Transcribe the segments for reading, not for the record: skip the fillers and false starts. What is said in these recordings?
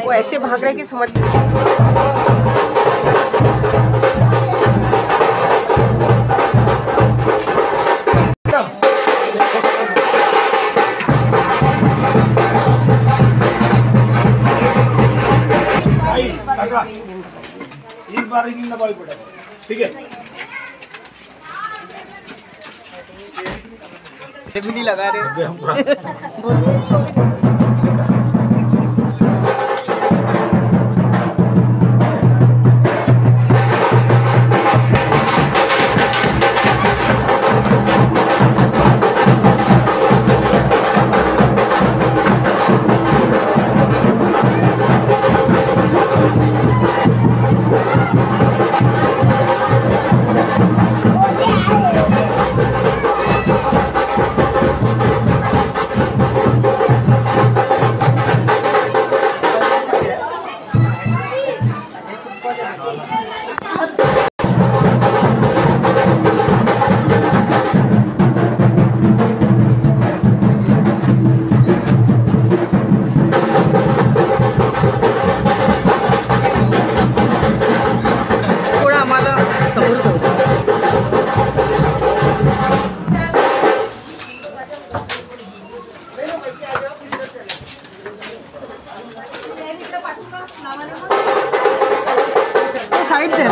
वो ऐसे भाग रहे कि समझ एक बार ही ना बॉल पड़ा, ठीक है? भी नहीं लगा रहे।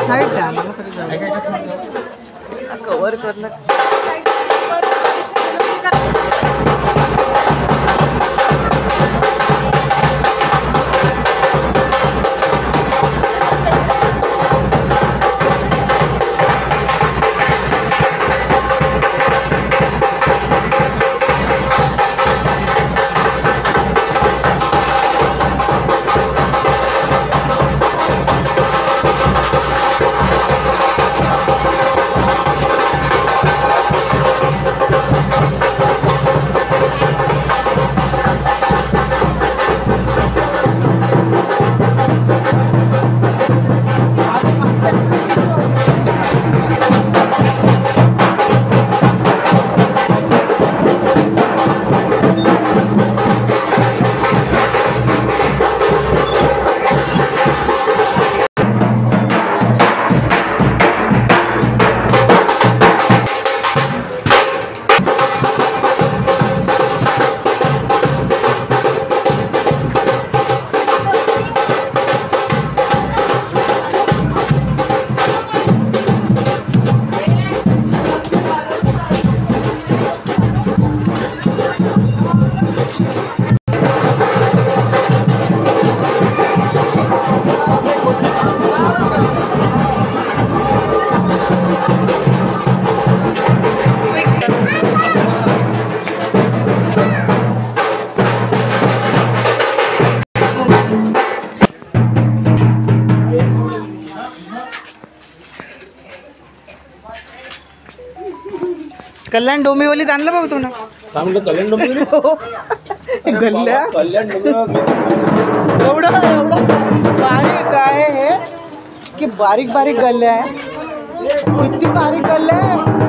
साइड द्या मला तरी कव्हर करणं कल्याण डोंबिवलीत आणलं भाऊ तुला? काय म्हटलं कल्याण डोंबिवली? गल्ल्या कल्याण डोंबिवली एवढं बारीक आहे हे की बारीक बारीक गल्ल्या आहे. किती बारीक गल्ल्या आहे.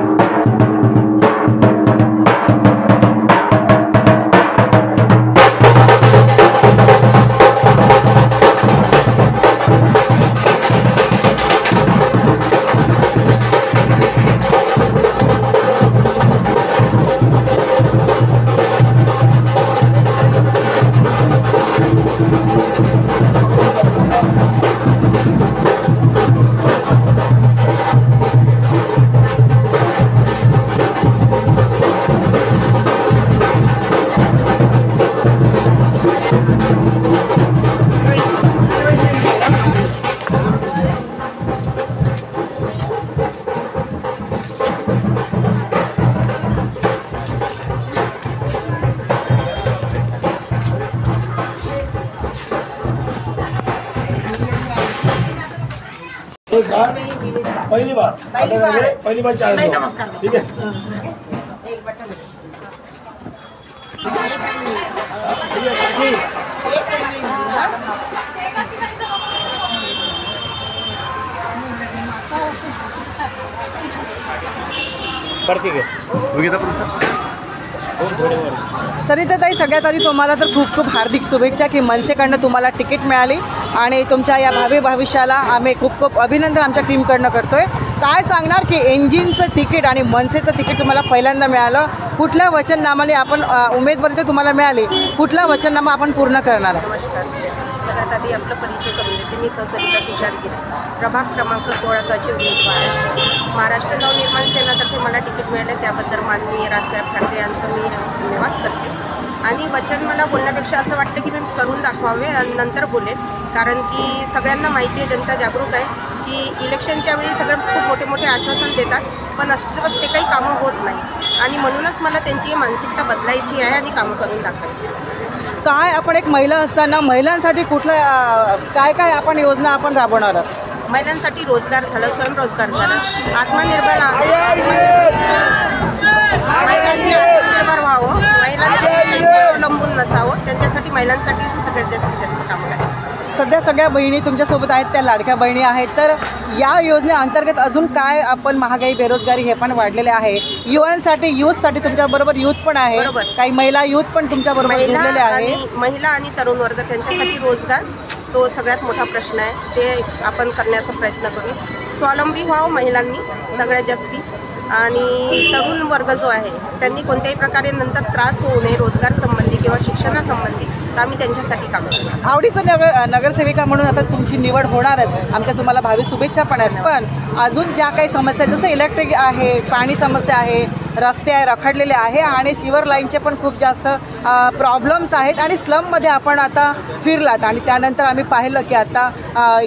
पहिली बार 4 नमस्कार. ठीक है. सरिताताई, सगळ्यात आधी तुम्हाला तर खूप खूप हार्दिक शुभेच्छा की मनसेकडनं तुम्हाला तिकीट मिळाली आणि तुमच्या या भावी भविष्याला आम्ही खूप खूप अभिनंदन आमच्या टीमकडनं करतोय. काय सांगणार की इंजिनचं तिकीट आणि मनसेचं तिकीट तुम्हाला पहिल्यांदा मिळालं, कुठल्या वचननामाने आपण उमेदवारी तुम्हाला मिळाली, कुठला वचननामा आपण पूर्ण करणार आहे? नमस्कार. सगळ्यात आधी आपलं परिचय करून देते. मी सरिता तुषारगिरी, प्रभाग क्रमांक 16चे उमेदवार आहे. महाराष्ट्र नवनिर्माण सेनातर्फे मला तिकीट मिळालं, त्याबद्दल माननीय राजसाहेब ठाकरे यांचं मी धन्यवाद करते. आणि वचन मला बोलण्यापेक्षा असं वाटतं की मी करून दाखवावे आणि नंतर बोलेन, कारण की सगळ्यांना माहिती आहे, जनता जागरूक आहे की इलेक्शनच्या वेळी सगळं खूप मोठे मोठे आश्वासन देतात, पण अस्तित्वात ते काही कामं होत नाही. आणि म्हणूनच मला त्यांची मानसिकता बदलायची आहे आणि कामं करून दाखवायची. काय आपण एक महिला असताना महिलांसाठी कुठलं काय आपण योजना आपण राबवणार आहोत? महिलांसाठी रोजगार झालं, स्वयंरोजगार झालं, आत्मनिर्भर महिलांनी आत्मनिर्भर व्हावं, महिलांनी अवलंबून नसावं, त्यांच्यासाठी महिलांसाठी सगळ्यात जास्त काम करावं. सध्या सगळ्या बहिणी तुमच्यासोबत आहेत, त्या लाडक्या बहिणी आहेत, तर या योजनेअंतर्गत अजून काय आपण महागाई बेरोजगारी हे पण वाढलेले आहे, युवांसाठी यूथसाठी तुमच्याबरोबर यूथ पण आहे, काही महिला यूथ पण तुमच्याबरोबर जोडलेले आहे. महिला आणि तरुण वर्ग त्यांच्यासाठी रोजगार तो सगळ्यात मोठा प्रश्न आहे, ते आपण करण्याचा प्रयत्न करू. स्वावलंबी व्हावं महिलांनी सगळ्यात जास्ती, आणि तरुण वर्ग जो आहे त्यांनी कोणत्याही प्रकारे नंतर त्रास होऊ नये रोजगार संबंधी किंवा शिक्षणासंबंधी, तर आम्ही त्यांच्यासाठी काम करतो. आवडीचं नगरसेविका म्हणून आता तुमची निवड होणारच, आमच्या तुम्हाला भावी शुभेच्छा पण आहेत. पण अजून ज्या काही समस्या जसं इलेक्ट्रिक आहे, पाणी समस्या आहे, रस्ते आहे रखडलेले आहे आणि सिवर लाईनचे पण खूप जास्त प्रॉब्लेम्स आहेत आणि स्लममध्ये आपण आता फिरलात आणि त्यानंतर आम्ही पाहिलं की आता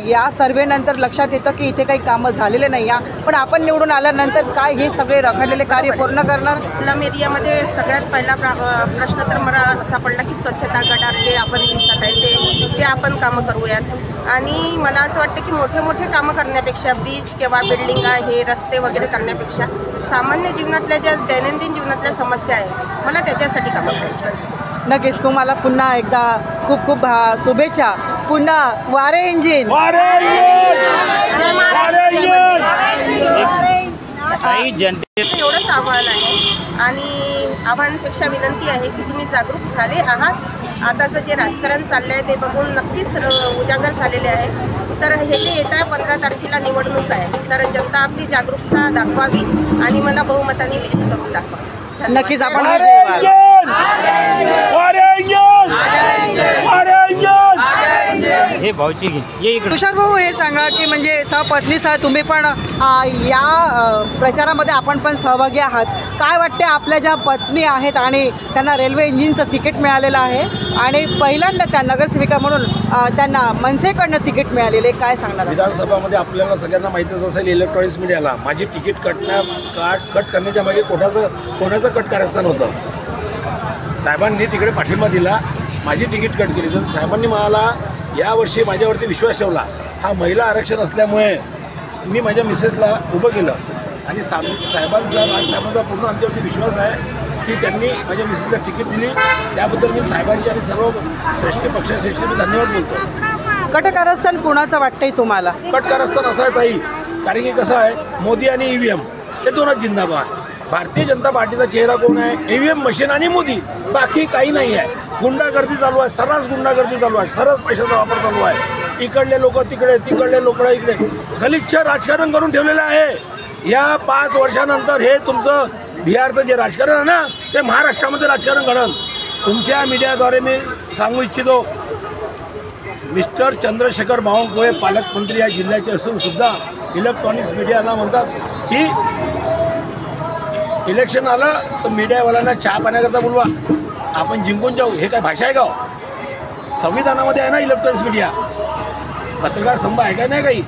या सर्वेनंतर लक्षात येतं की इथे काही कामं झालेले नाही आहे, पण आपण निवडून आल्यानंतर काय हे सगळे रखडलेले कार्य पूर्ण करणार? स्लम एरियामध्ये सगळ्यात पहिला प्रश्न तर मला असा पडला की स्वच्छता गटार जे आपण दिसत आहे ते आपण कामं करूयात. आणि मला असं वाटतं की मोठे मोठे कामं करण्यापेक्षा, ब्रिज किंवा बिल्डिंग आहे, रस्ते वगैरे करण्यापेक्षा सामान्य जीवनातल्या ज्या दैनंदिन जीवनातल्या समस्या आहे मला त्याच्यासाठी कामं करायची. नक्कीच तुम्हाला पुन्हा एकदा खूप खूप शुभेच्छा. पुन्हा वारे इंजिन. जय महाराष्ट्र. एवढंच आव्हान आहे आणि आव्हानापेक्षा विनंती आहे की तुम्ही जागरूक झाले आहात. आताचं जे राजकारण चाललं आहे ते बघून नक्कीच उजागर झालेले आहे. तर हे जे येत आहे 15 तारखेला निवडणूक आहे, तर जनता आपली जागरूकता दाखवावी आणि मला बहुमताने विजयी करून दाखवा. नक्कीच आपण हे भाऊची घे. तुषार भाऊ, हे सांगा की म्हणजे सहपत्नीसह तुम्ही पण या प्रचारामध्ये आपण पण सहभागी आहात. काय वाटते आपल्या ज्या पत्नी आहेत आणि त्यांना रेल्वे इंजिनचं तिकीट मिळालेलं आहे आणि पहिल्यांदा त्या नगरसेविका म्हणून त्यांना मनसेकडनं तिकीट मिळालेले, काय सांगणार? विधानसभामध्ये आपल्याला सगळ्यांना माहितीच असेल, इलेक्ट्रॉनिक्स मीडियाला माझी तिकीट कट करण्याच्या मागे कोणाचं कट करायचं नव्हतं. साहेबांनी तिकडे पाठिंबा दिला, माझी तिकीट कट केली. तर साहेबांनी मला यावर्षी माझ्यावरती विश्वास ठेवला. हा महिला आरक्षण असल्यामुळे मी माझ्या मिसेसला उभं केलं आणि साहेबांचा राजसाहेबांचा पूर्ण आमच्यावरती विश्वास आहे की त्यांनी माझ्या मिसेसला तिकीट दिली. त्याबद्दल मी साहेबांचे आणि सर्व श्रेष्ठी पक्षश्रेष्ठी धन्यवाद बोलतो. कट कारस्थान कुणाचं वाटतंय तुम्हाला? कट कारस्थान असं आहे ताई, कारण की कसं आहे, मोदी आणि EVM हे दोनच जिंदाबाद. भारतीय जनता पार्टीचा चेहरा कोण आहे? EVM मशीन आणि मोदी, बाकी काही नाही आहे. गुंडागर्दी चालू आहे, सर्रास गुंडागर्दी चालू आहे, सर्रास पैशाचा वापर चालू आहे. इकडले लोक तिकडे, तिकडले लोक इकडे, गलिच्छ राजकारण करून ठेवलेलं आहे. या 5 वर्षानंतर हे तुमचं बिहारचं जे राजकारण आहे ना, ते महाराष्ट्रामध्ये राजकारण घडलं. तुमच्या मीडियाद्वारे मी सांगू इच्छितो, मिस्टर चंद्रशेखर बावनकुळे पालकमंत्री या जिल्ह्याचे असून सुद्धा इलेक्ट्रॉनिक्स मीडियाला म्हणतात की इलेक्शन आलं तर मीडियावाल्यांना चहा पाण्याकरता बोलवा, आपण जिंकून जाऊ. हे काय भाषा आहे का? संविधानामध्ये आहे ना इलेक्ट्रॉनिक्स मीडिया, पत्रकार स्तंभ आहे का नाही काही?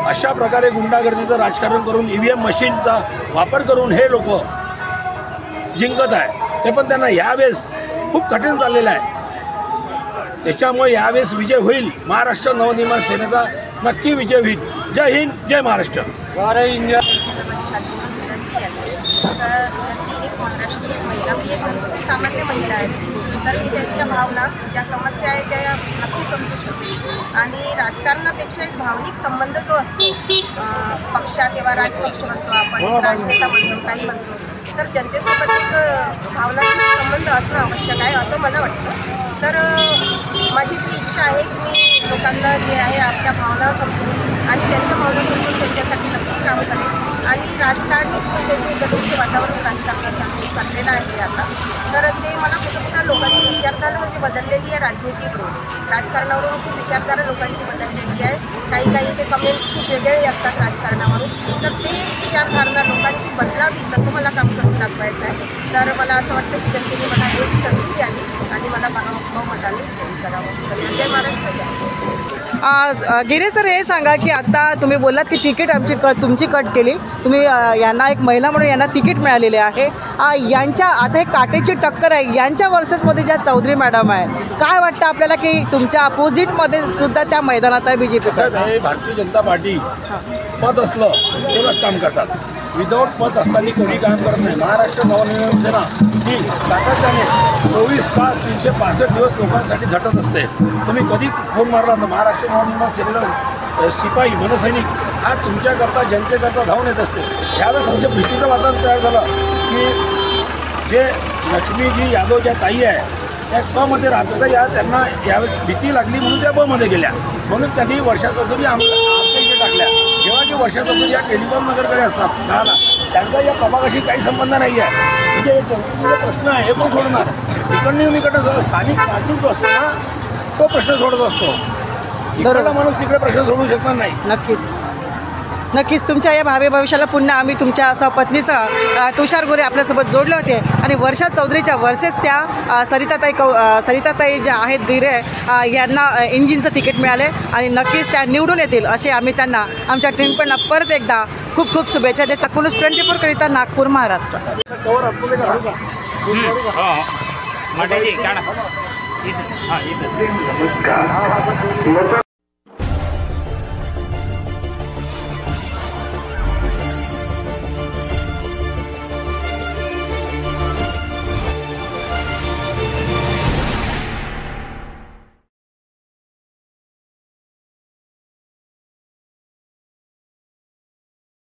अशा प्रकारे गुंडागर्दीचं राजकारण करून EVM मशीनचा वापर करून हे लोक जिंकत आहे. ते पण त्यांना यावेळेस खूप कठीण चाललेलं आहे. त्याच्यामुळे यावेळेस विजय होईल. महाराष्ट्र नवनिर्माण सेनेचा नक्की विजय होईल. जय हिंद, जय महाराष्ट्र. त्यातली एक महाराष्ट्रीय महिला, मी एक घरगुती सामान्य महिला आहे, तर मी त्यांच्या भावना, ज्या समस्या आहेत त्या नक्की समजू शकते. आणि राजकारणापेक्षा एक भावनिक संबंध जो असतो, पक्षा किंवा राजपक्ष म्हणतो आपण, एक राजनेता म्हणतो, काही म्हणतो, तर जनतेसोबत एक भावनात्मक संबंध असणं आवश्यक आहे असं मला वाटतं. तर माझी ती इच्छा आहे की मी लोकांना जे आहे आपल्या भावना समजून आणि त्यांच्या भावना समजून त्यांच्यासाठी नक्की काम करेन. आणि राजकारणी ते जे गलिच्छ वातावरण राजकारणासाठी चाललेलं आहे आता, तर ते मला कुठं लोकांची विचारधारा म्हणजे बदललेली आहे. राजनीतीवरून, राजकारणावरून खूप विचारधारा लोकांची बदललेली आहे. काहीचे कमेंट्स खूप वेगळे असतात राजकारणावरून, तर ते एक विचारधारणा लोकांची बदलावी तसं मला काम करून दाखवायचं आहे. तर मला असं वाटतं की जनतेने मला एक संधी द्यावी आणि मला बहुमताने विजयी करावं. जय महाराष्ट्र. गिरे सर, हे सांगा की आता तुम्ही बोललात की तिकीट तुमची कट केली तुम्ही, यांना एक महिला म्हणून यांना तिकीट मिळालेले आहे. यांच्या आता हे काटेची टक्कर आहे यांच्या वर्सेसमध्ये ज्या चौधरी मॅडम आहे, काय वाटतं आपल्याला की तुमच्या अपोजिटमध्ये सुद्धा त्या मैदानात आहे BJP? भारतीय जनता पार्टी पद असलं तेव्हाच काम करतात. विदाऊट पद असताना कोणी काम करत नाही. महाराष्ट्र नवनिर्माण सेना ही सातत्याने 24 तास 365 दिवस लोकांसाठी झटत असते. तुम्ही कधी फोन मारला तर महाराष्ट्र नवनिर्माण सेनेचा शिपाई मनसैनिक हा तुमच्याकरता जनतेकरता धावून येत असते. यावेळेस असं भीतीचं वातावरण तयार झालं की जे लक्ष्मीजी यादव ज्या ताई आहे त्या मध्ये राहत होत्या, त्यांना यावेळेस भीती लागली म्हणून त्या बमध्ये गेल्या. म्हणून त्यांनी वर्षाचौधरी आमच्या इथे टाकल्या. जेव्हा की वर्षाचौधरी या टेलिकॉम नगरकडे असतात दहाला, त्यांचा या प्रभागाशी काही संबंध नाही आहे. म्हणजे जो प्रश्न आहे हे कोण सोडणार? इकडनं इकडं स्थानिक नागरिक जो असतो ना तो प्रश्न सोडत असतो. इकडला माणूस तिकडे प्रश्न सोडू शकणार नाही. नक्कीच तुमच्या या भावी भविष्याला पुन्हा आम्ही तुमच्या सहपत्नीसह तुषार गोरे आपल्यासोबत जोडले होते आणि वर्षा चौधरीच्या वर्सेस त्या सरिताताई ज्या आहेत गिरे यांना इंजिनचं तिकीट मिळाले आणि नक्कीच त्या निवडून येतील असे आम्ही त्यांना आमच्या टीमकडनं परत एकदा खूप खूप शुभेच्छा देत. News 24 करिता नागपूर, महाराष्ट्र.